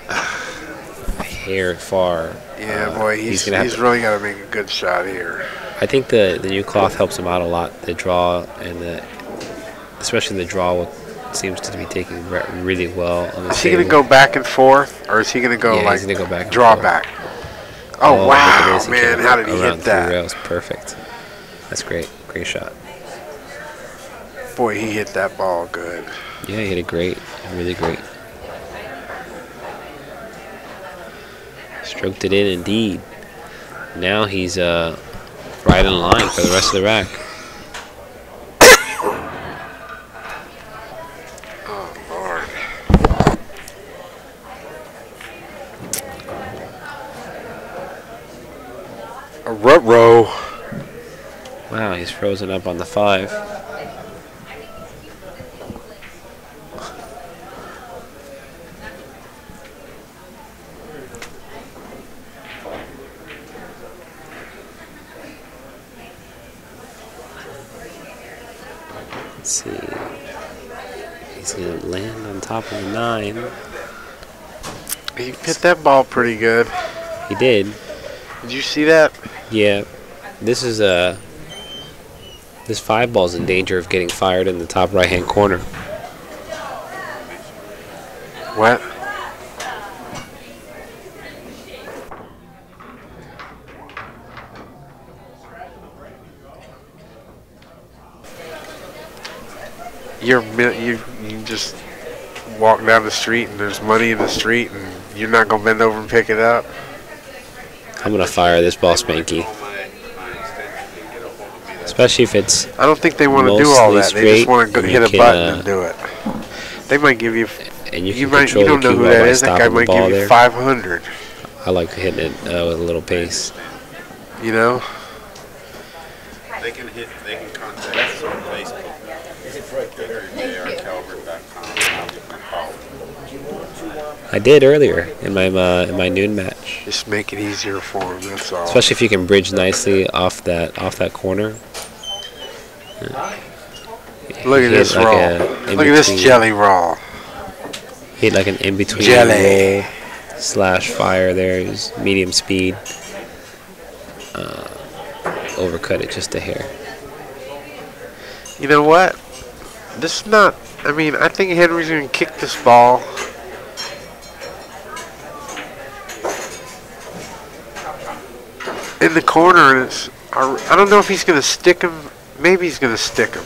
a hair far. Yeah, boy, he's really got to make a good shot here. I think the new cloth helps him out a lot. The draw and especially the draw seems to be taking really well on the Is he going to go back and forth, or is he going to go like he's gonna go back and draw forth. back? Oh wow, He man! came How did he around hit 3 that? rails. Perfect. That's great. Great shot. Boy, he hit that ball good. Yeah, he hit it great. Really great. Stroked it in indeed. Now he's right in line for the rest of the rack. Oh Lord. A rut-row. Wow, he's frozen up on the 5. Let's see. He's going to land on top of the 9. He hit that ball pretty good. He did. Did you see that? Yeah. This is this 5 ball's in danger of getting fired in the top right-hand corner. What? You just walk down the street and there's money in the street and you're not gonna bend over and pick it up. I'm gonna fire this ball, Spanky. Especially if it's. I don't think they want to do all that. They just want to and hit you a can, button and do it. They might give you. And you You can control don't the know cue who ball that by is. That guy stopping the might ball give you there. 500. I like hitting it with a little pace. You know. They can contact us on Facebook. I did earlier in my noon match. Just make it easier for him. That's all. Especially if you can bridge nicely off that corner. Look at this like roll. Look at this jelly roll. Hit like an in between Jelly. roll / fire there. He's medium speed. Overcut it just a hair. You know what? This is not. I mean, I think Henry's gonna kick this ball. In the corner, and it's. I don't know if he's gonna stick him. Maybe he's gonna stick him.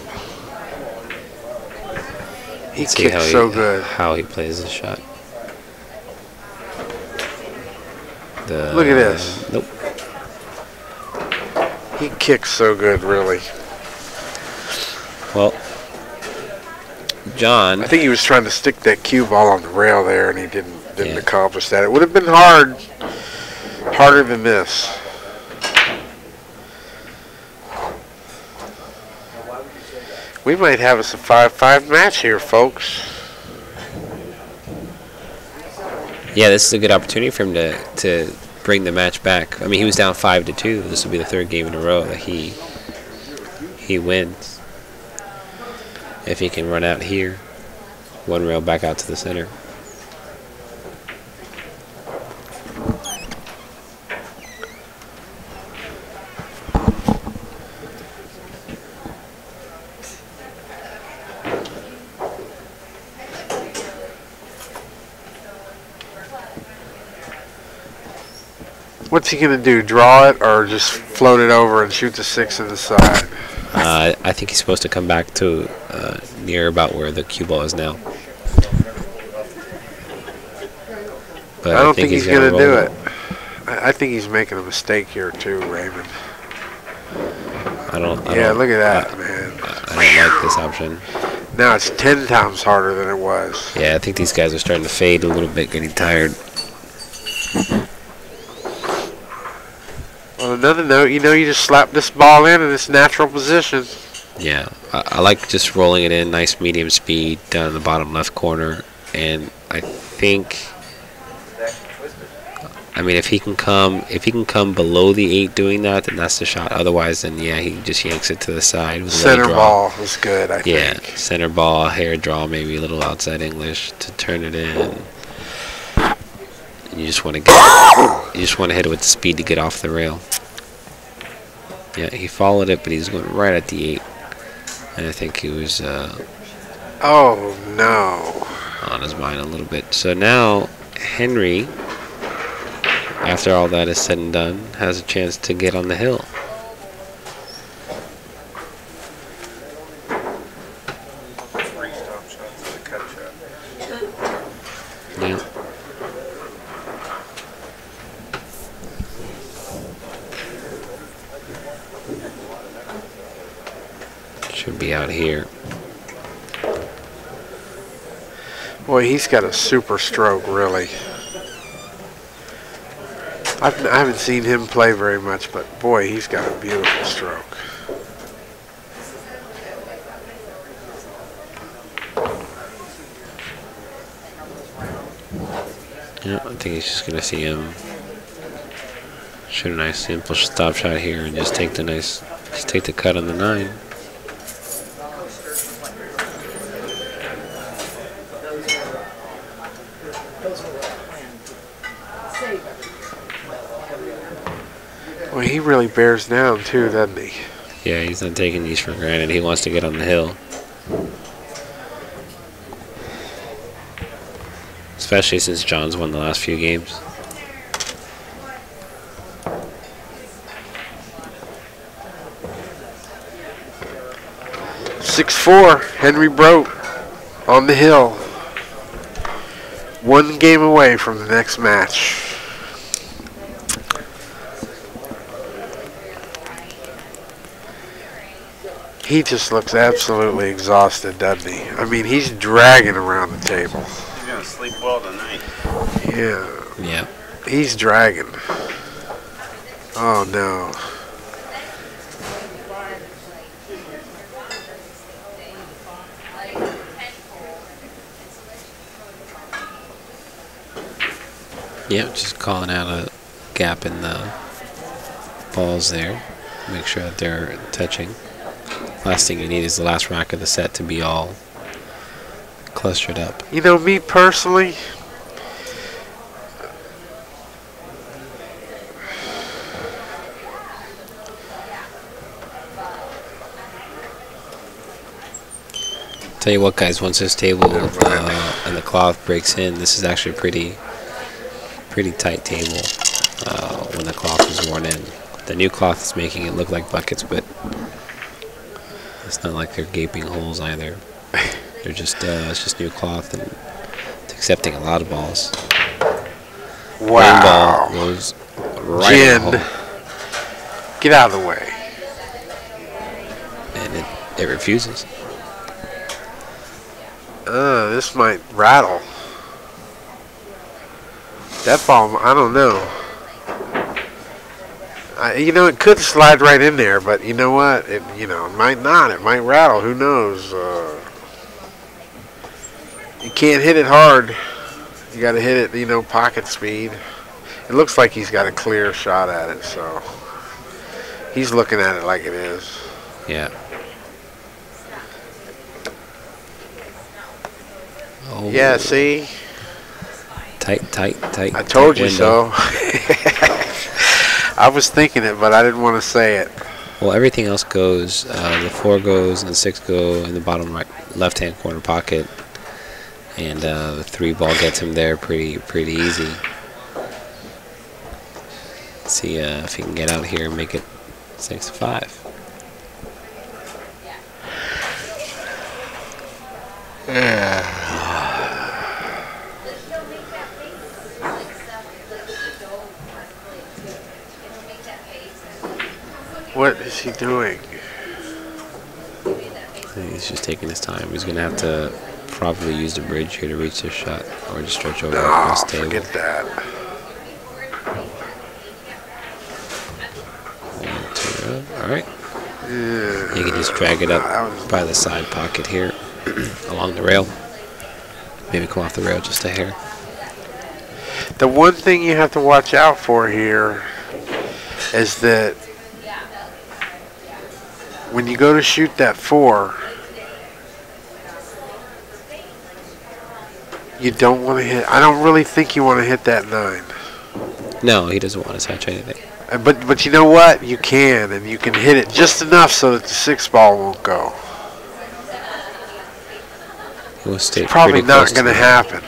He kicks so good. How he plays the shot. Look at this. Nope. He kicks so good, really. Well, John. I think he was trying to stick that cue ball on the rail there, and he didn't Yeah. accomplish that. It would have been harder than this. We might have us a 5-5 match here, folks. Yeah, this is a good opportunity for him to bring the match back. I mean, he was down 5-2. This will be the 3rd game in a row that he wins. If he can run out here, 1 rail back out to the center. What's he going to do? Draw it or just float it over and shoot the 6 in the side? I think he's supposed to come back to near about where the cue ball is now. But I don't think he's going to do roll it. I think he's making a mistake here too, Raymond. Yeah, look at that, man. I don't like this option. Now it's 10 times harder than it was. Yeah, I think these guys are starting to fade a little bit, getting tired. On another note, you just slap this ball in its natural position. Yeah, I like just rolling it in, nice medium speed down in the bottom left corner, and I think, I mean, if he can come below the 8 doing that, then that's the shot. Otherwise, then yeah, he just yanks it to the side with a center draw. ball is good, I think. Yeah, center ball, hair draw, maybe a little outside English to turn it in. You just want to hit it with the speed to get off the rail. Yeah, he followed it, but he's going right at the 8, and I think he was oh no, on his mind a little bit. So now Henry, after all that is said and done, has a chance to get on the hill. Three stop shots and a cut shot. Yeah. Should be out here. boy, he's got a super stroke, really. I haven't seen him play very much, but boy, he's got a beautiful stroke. Yeah, I think he's just gonna see him shoot a nice simple stop shot here and just take the cut on the 9. Well, he really bears down too, doesn't he? Yeah, he's not taking these for granted. He wants to get on the hill. Especially since John's won the last few games. .64, Henry Brodt on the hill. 1 game away from the next match. He just looks absolutely exhausted, doesn't he? I mean, he's dragging around the table. He's gonna sleep well tonight. Yeah. Yeah. He's dragging. Oh no. Yep, just calling out a gap in the balls there. Make sure that they're touching. Last thing you need is the last rack of the set to be all clustered up. You know, me personally, Tell you what, guys, once this table and the cloth breaks in, this is actually a pretty tight table when the cloth is worn in. The new cloth is making it look like buckets, but it's not like they're gaping holes either. They're just it's just new cloth, and it's accepting a lot of balls. wow. Ball goes right in the Jen, hole, get out of the way. and it refuses. This might rattle. That ball, I don't know. You know, it could slide right in there, but you know what? It might not. It might rattle. Who knows? You can't hit it hard. You got to hit it, pocket speed. It looks like he's got a clear shot at it, so he's looking at it like it is. Yeah. Oh. Yeah, see? Tight. I told you so. I was thinking it, but I didn't want to say it. Well, everything else goes. The 4 goes, and the 6 go in the bottom right, left-hand corner pocket, and the 3 ball gets him there pretty easy. See if he can get out here and make it 6-5. What is he doing? He's just taking his time. He's gonna have to probably use the bridge here to reach this shot, or just stretch over No, across the table. forget that. 1, 2, all right. Yeah. You can just drag it up That was- by the side pocket here, along the rail. Maybe come off the rail just a hair. The one thing you have to watch out for here is that when you go to shoot that 4, you don't want to hit. I don't really think you want to hit that 9. No, he doesn't want to touch anything. But you know what? You can, and you can hit it just enough so that the 6 ball won't go. He will stay Probably pretty not close going to the- happen.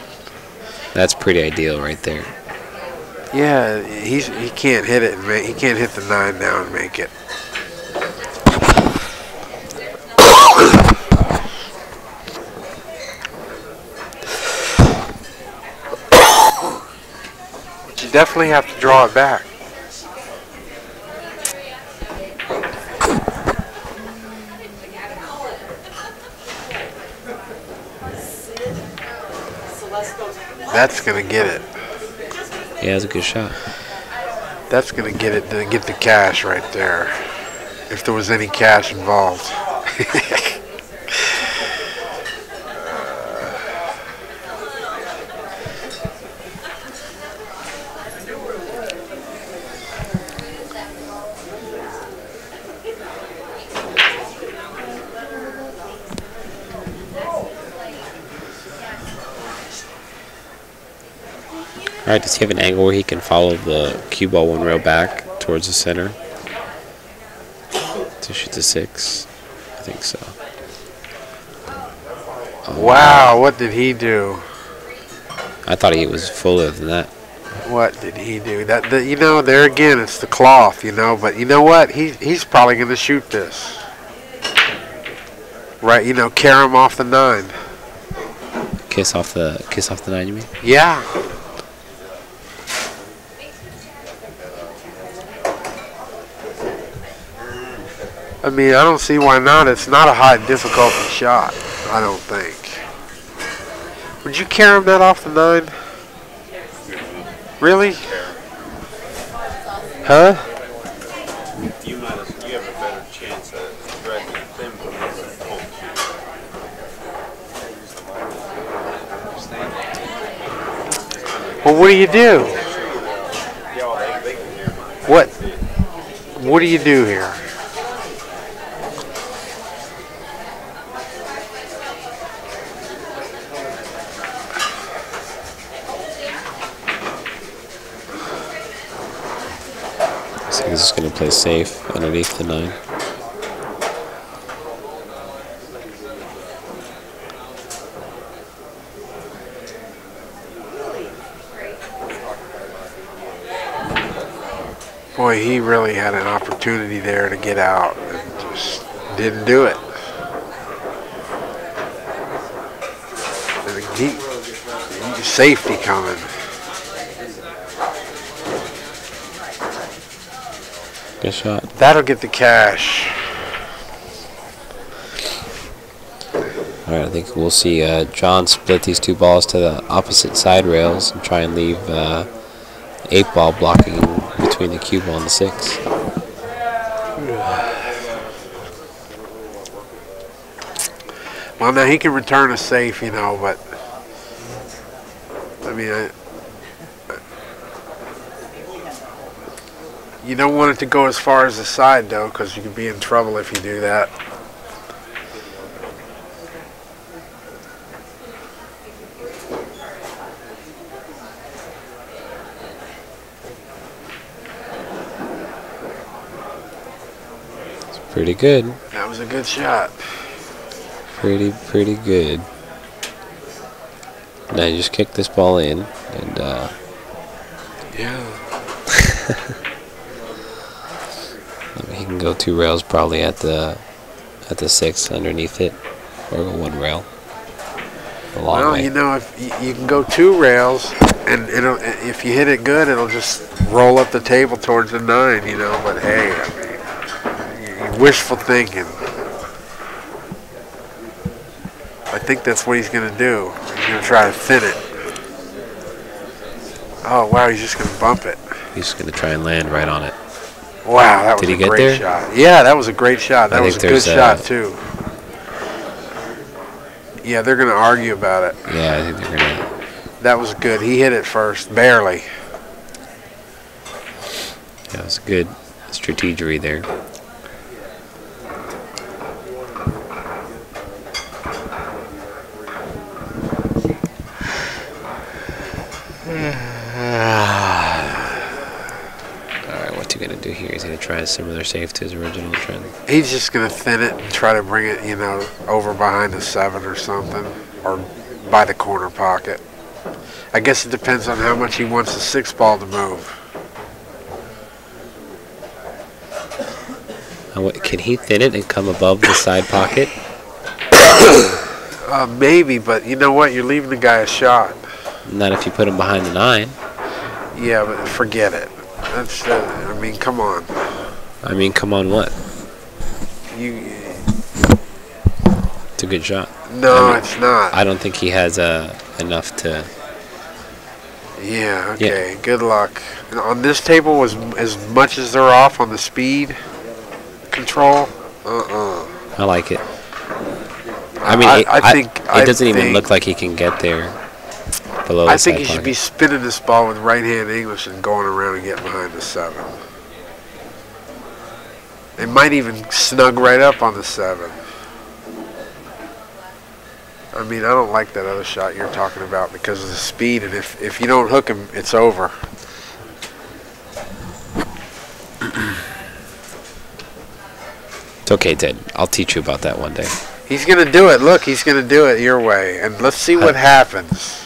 That's pretty ideal right there. Yeah, he can't hit it. He can't hit the 9 now and make it. But you definitely have to draw it back. That's gonna get it. Yeah, that's a good shot. That's gonna get it to get the cash right there. If there was any cash involved. Alright, does he have an angle where he can follow the cue ball 1 rail back towards the center to shoot the 6? I think so. Oh, Wow, what did he do? I thought he was fuller than that. What did he do? You know, there again, it's the cloth, you know. But you know what? He's probably going to shoot this. Right, you know, carry him off the 9. Kiss off the 9, you mean? Yeah. I mean, I don't see why not. It's not a high difficulty shot, I don't think. Would you carry him that off the 9? Really? Huh? You have a better chance at dragging them from the whole Well, what do you do? What do you do here? So he's just going to play safe underneath the 9. Boy, he really had an opportunity there to get out and just didn't do it. And safety coming. Good shot. That'll get the cash. Alright, I think we'll see John split these 2 balls to the opposite side rails and try and leave 8 ball blocking between the cue ball and the 6. Well, now he can return a safe, you know, but I mean, you don't want it to go as far as the side, though, because you could be in trouble if you do that. It's pretty good. That was a good shot. Pretty good. Now you just kick this ball in and Yeah. go 2 rails probably at the 6 underneath it, or go 1 rail. A long Well, way. you know, if you can go 2 rails, and if you hit it good, it'll just roll up the table towards the 9. You know, but hey, I mean, you're wishful thinking. I think that's what he's gonna do. He's gonna try to thin it. Oh wow, he's just gonna bump it. He's just gonna try and land right on it. Wow, that was Did he a get great there? shot. Yeah, that was a great shot. That I was a think good there's, shot too. Yeah, they're gonna argue about it. Yeah, I think they're gonna. That was good. He hit it first, barely. Yeah, it was good strategery there. Alright, what's he gonna do here? He's gonna try a similar save to his original trend. He's just gonna thin it and try to bring it, you know, over behind the 7 or something, or by the corner pocket. I guess it depends on how much he wants the 6 ball to move. Can he thin it and come above the side pocket? Maybe, but you know what? You're leaving the guy a shot. Not if you put him behind the 9. Yeah, but forget it. That's. I mean, come on. I mean, come on, what? It's a good shot. No, I mean, it's not. I don't think he has enough to. Yeah. Okay. Good luck. On this table, as much as they're off on the speed control. I like it. I mean, I think it doesn't even look like he can get there below the I think side he should pocket. be spinning this ball with right-hand English and going around and getting behind the 7. It might even snug right up on the 7. I mean, I don't like that other shot you're talking about because of the speed, and if you don't hook him, it's over. It's okay, Ted. I'll teach you about that one day. He's going to do it. Look, he's going to do it your way, and let's see what happens.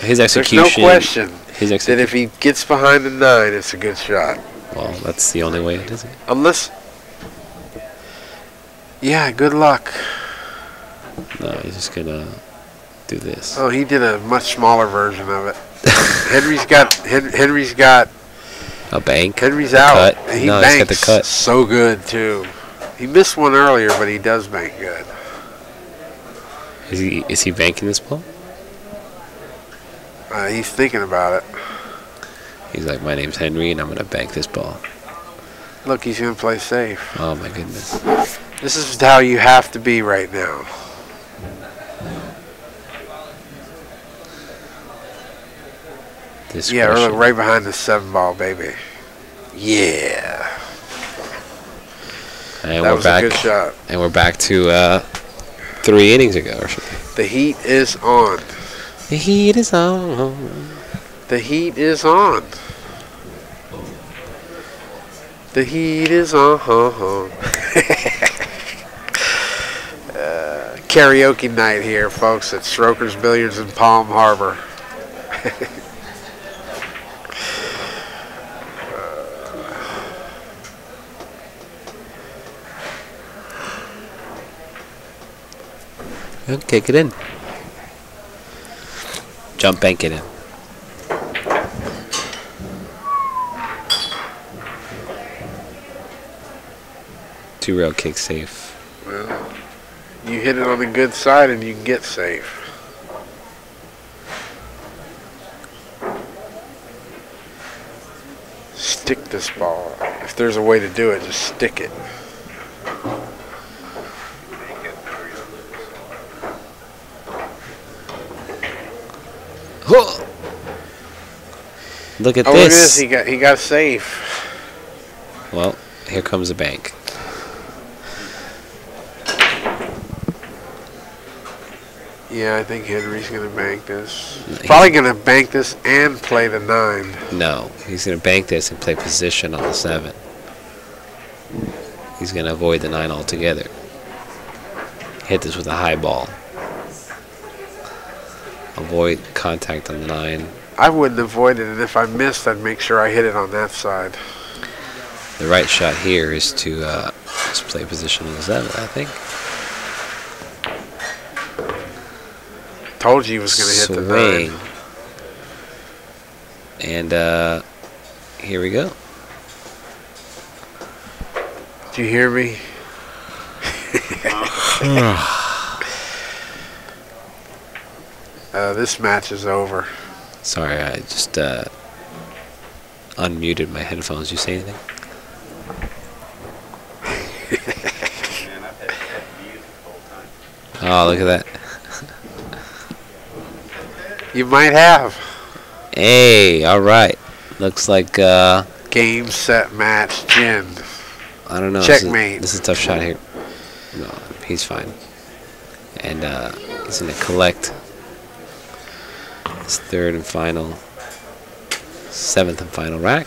His There's execution. no question His that execution. if he gets behind the 9, it's a good shot. Well, that's the only way it is. Unless... Yeah, good luck. No, he's just gonna do this. Oh, he did a much smaller version of it. Henry's got A bank. Henry's a out. Cut. And he No, banks he's got the cut. so good too. He missed one earlier, but he does bank good. Is he banking this ball? He's thinking about it. He's like, my name's Henry, and I'm gonna bank this ball. Look, he's gonna play safe. Oh my goodness. This is how you have to be right now. Yeah, we're right behind the 7 ball, baby. Yeah. And That we're was back. a good shot. And we're back to 3 innings ago or something. The heat is on. The heat is on. The heat is on. The heat is on. Karaoke night here, folks, at Stroker's Billiards in Palm Harbor. Kick it in. Jump bank it in. Two-rail kick safe. Well, you hit it on the good side and you can get safe. Stick this ball. If there's a way to do it, just stick it. Look at Oh, this. look at this. He got safe. Well, here comes a bank. Yeah, I think Henry's going to bank this. Probably going to bank this and play the 9. No, he's going to bank this and play position on the 7. He's going to avoid the 9 altogether. Hit this with a high ball. Avoid contact on the 9. I wouldn't avoid it, and if I missed, I'd make sure I hit it on that side. The right shot here is to just play position 11, I think. Told you he was going to hit the Swing. 9. And here we go. Did you hear me? This match is over. Sorry, I just unmuted my headphones. You say anything? Man, I've had music the whole time. Oh, look at that. You might have. Hey, all right. Looks like Game, set, match, gin. I don't know. Checkmate. This is a tough shot here. No, he's fine. And he's going to collect his 3rd and final, 7th and final rack.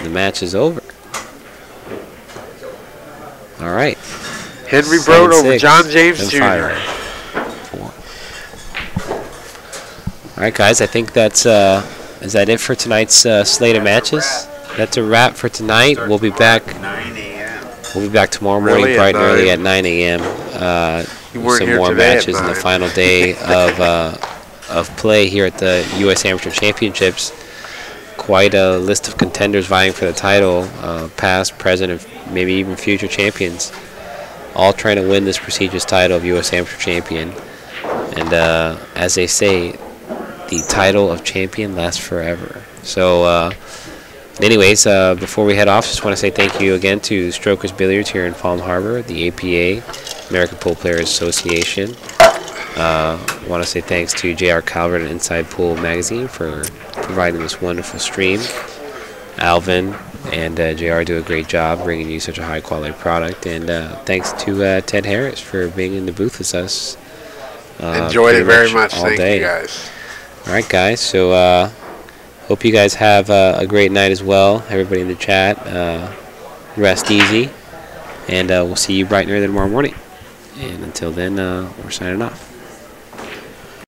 The match is over. All right. Henry Brodt over 7-6 John James and Jr. 4. All right, guys. I think that's is that it for tonight's slate of matches? That's a wrap for tonight. We'll be back. 9 a.m. We'll be back tomorrow morning, Really, bright and at early 9? at 9 a.m. You weren't Some here more today at matches in the 9. final day of play here at the U.S. Amateur Championships. Quite a list of contenders vying for the title, past, present, and maybe even future champions, all trying to win this prestigious title of U.S. Amateur Champion. And as they say, the title of champion lasts forever. So, anyways, before we head off, just want to say thank you again to Strokers Billiards here in Palm Harbor, the APA, American Pool Players Association. Want to say thanks to J.R. Calvert and Inside Pool Magazine for providing this wonderful stream. Alvin and J.R. do a great job bringing you such a high-quality product. And thanks to Ted Harris for being in the booth with us. Enjoyed it very much. All Thank day. you, guys. All right, guys. So hope you guys have a great night as well. Everybody in the chat, rest easy. And we'll see you bright and early tomorrow morning. And until then, we're signing off.